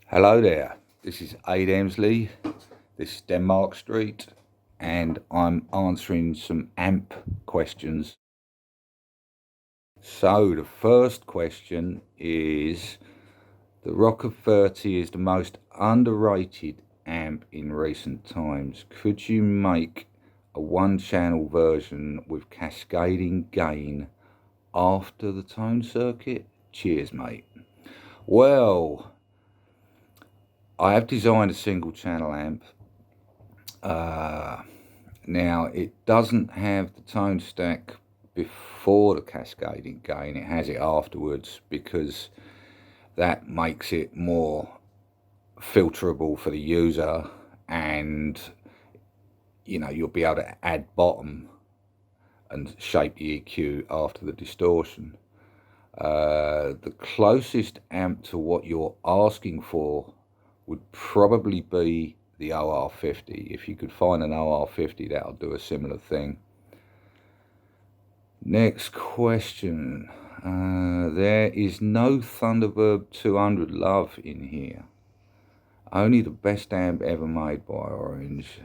Hello there, this is Ade Emsley, this is Denmark Street, and I'm answering some AMP questions. So the first question is, the Rocker 30 is the most underrated amp in recent times. Could you make a one-channel version with cascading gain after the tone circuit? Cheers, mate. Well, I have designed a single channel amp. Now, it doesn't have the tone stack before the cascading gain, it has it afterwards because that makes it more filterable for the user, and you'll be able to add bottom and shape the EQ after the distortion. The closest amp to what you're asking for would probably be the OR50. If you could find an OR50, that'll do a similar thing. Next question. There is no Thunderbird 200 love in here. Only the best amp ever made by Orange.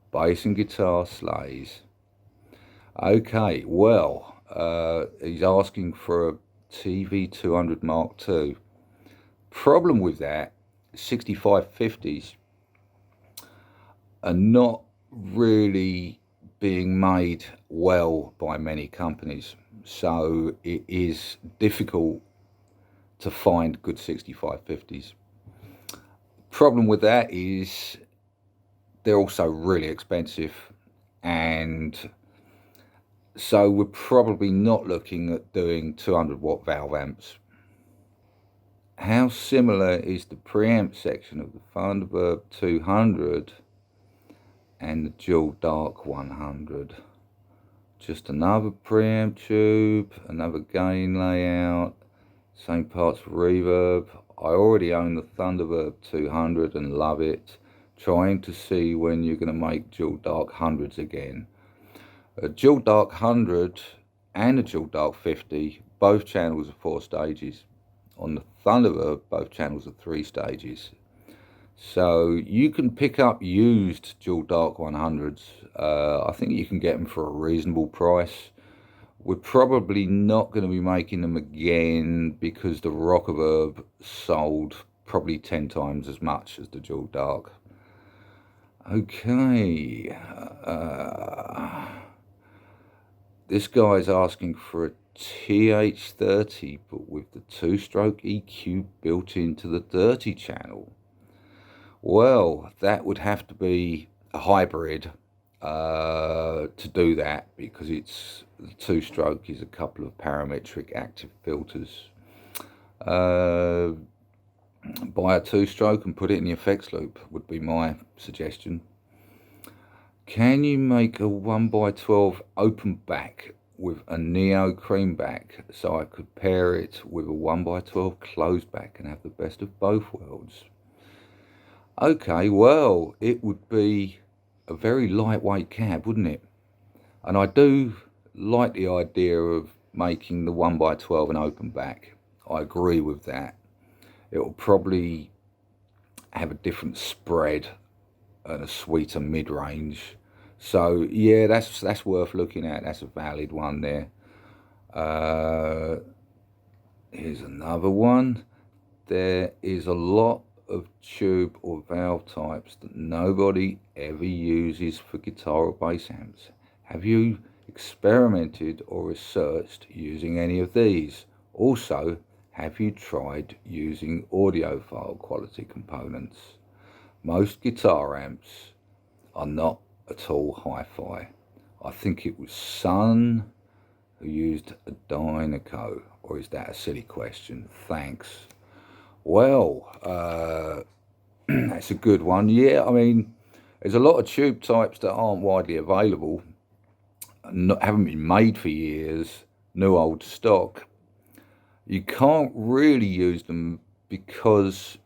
Bass and guitar slays. Okay, well, he's asking for a TV 200 Mark II. Problem with that, 6550s are not really being made well by many companies, so it is difficult to find good 6550s. Problem with that is they're also really expensive, and so we're probably not looking at doing 200 watt valve amps. How similar is the preamp section of the Thunderbird 200 and the Dual Dark 100? Just another preamp tube, another gain layout, same parts of reverb. I already own the Thunderbird 200 and love it. Trying to see when you're going to make Dual Dark 100s again. A Dual Dark 100 and a Dual Dark 50, both channels are 4 stages. On the Thunderbird, both channels are 3 stages. So you can pick up used Dual Dark 100s. I think you can get them for a reasonable price. We're probably not going to be making them again because the Rockerverb sold probably 10 times as much as the Dual Dark. Okay. This guy's asking for a TH30, but with the 2-stroke EQ built into the dirty channel. Well, that would have to be a hybrid to do that, because it's the 2-stroke is a couple of parametric active filters. Buy a 2-stroke and put it in the effects loop would be my suggestion. Can you make a 1x12 open back with a Neo cream back so I could pair it with a 1x12 closed back and have the best of both worlds? Okay, well, it would be a very lightweight cab, wouldn't it? And I do like the idea of making the 1x12 an open back. I agree with that. It will probably have a different spread and a sweeter mid-range. So yeah, that's worth looking at. That's a valid one there. Here's another one. There is a lot of tube or valve types that nobody ever uses for guitar or bass amps. Have you experimented or researched using any of these? Also, have you tried using audiophile quality components? Most guitar amps are not at all hi-fi. I think it was Sun who used a Dynaco, or is that a silly question? Thanks. Well, that's a good one. Yeah, I mean, there's a lot of tube types that aren't widely available, haven't been made for years, new old stock. You can't really use them because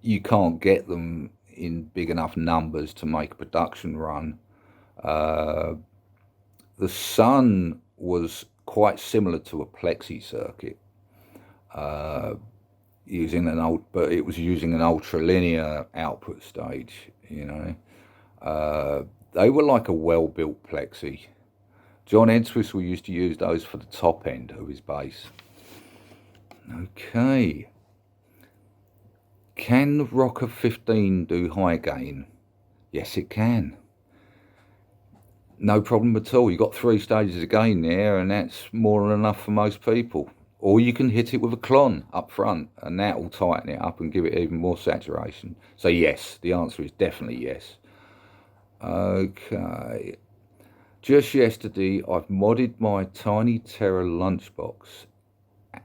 you can't get them in big enough numbers to make a production run. The Sun was quite similar to a plexi circuit. using but it was using an ultra-linear output stage, you know. They were like a well-built plexi. John Entwistle used to use those for the top end of his bass. Okay. Can the Rocker 15 do high gain? Yes, it can. No problem at all. You've got 3 stages of gain there, and that's more than enough for most people. Or you can hit it with a clon up front, and that will tighten it up and give it even more saturation. So yes, the answer is definitely yes. Okay. Just yesterday, I've modded my Tiny Terror lunchbox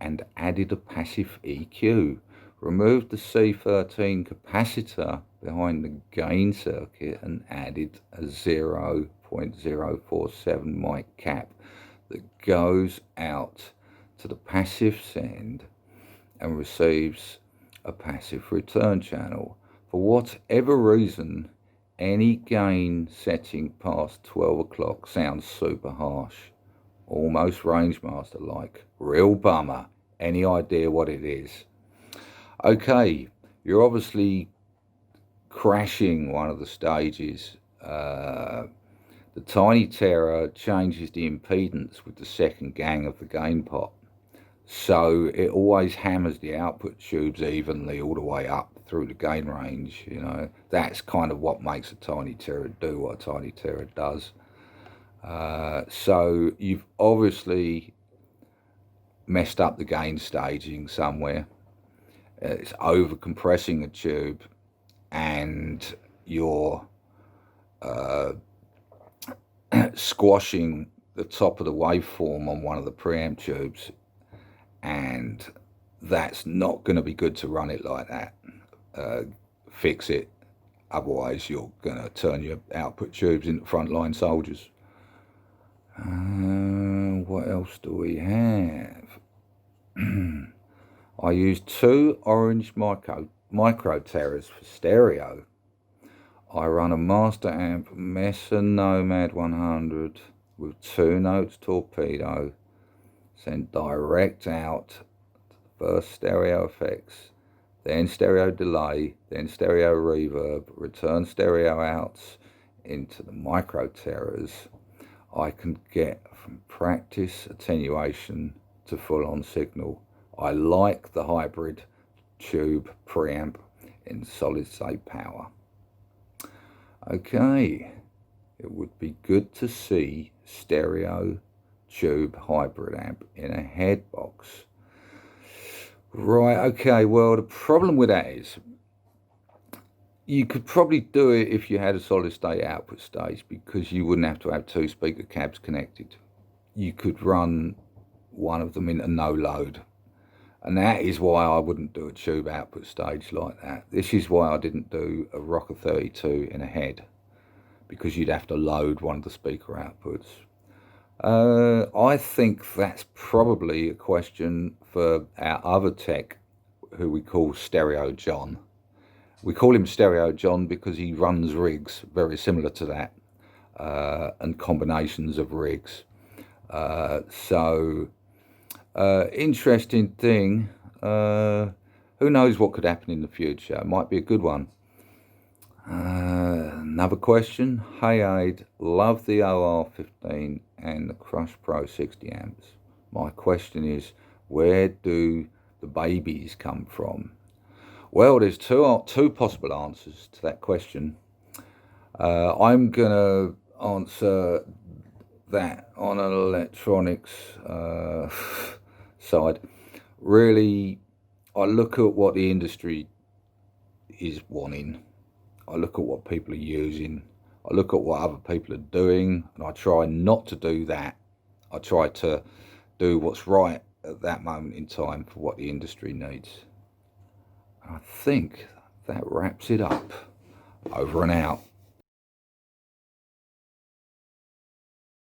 and added a passive EQ. Removed the C13 capacitor behind the gain circuit and added a 0.047 mic cap that goes out to the passive send and receives a passive return channel. For whatever reason, any gain setting past 12 o'clock sounds super harsh, almost Rangemaster like. Real bummer. Any idea what it is? Okay, you're obviously crashing one of the stages. The Tiny Terror changes the impedance with the second gang of the gain pot. So it always hammers the output tubes evenly all the way up through the gain range, you know. That's kind of what makes a Tiny Terror do what a Tiny Terror does. So you've obviously messed up the gain staging somewhere. It's over compressing a tube, and you're squashing the top of the waveform on one of the preamp tubes, and that's not going to be good to run it like that. Fix it, otherwise you're going to turn your output tubes into frontline soldiers. What else do we have? I used 2 orange micro terrors for stereo. I run a master amp Mesa Nomad 100 with 2 notes torpedo, send direct out to the first stereo effects, then stereo delay, then stereo reverb, return stereo outs into the micro terrors. I can get from practice attenuation to full-on signal. I like the hybrid tube preamp in solid state power. Okay, it would be good to see stereo tube hybrid amp in a head box. Right, okay, well, the problem with that is you could probably do it if you had a solid state output stage, because you wouldn't have to have 2 speaker cabs connected. You could run one of them into no load. And that is why I wouldn't do a tube output stage like that. This is why I didn't do a Rocker 32 in a head, because you'd have to load one of the speaker outputs. I think that's probably a question for our other tech, who we call Stereo John. We call him Stereo John because he runs rigs very similar to that, and combinations of rigs. Interesting thing. Who knows what could happen in the future? It might be a good one. Another question. Hey Ade, love the OR15 and the Crush Pro 60 amps. My question is, where do the babies come from? Well, there's two possible answers to that question. I'm gonna answer that on an electronics side. Really, I look at what the industry is wanting. I look at what people are using. I look at what other people are doing, and I try not to do that. I try to do what's right at that moment in time for what the industry needs. I think that wraps it up. Over and out.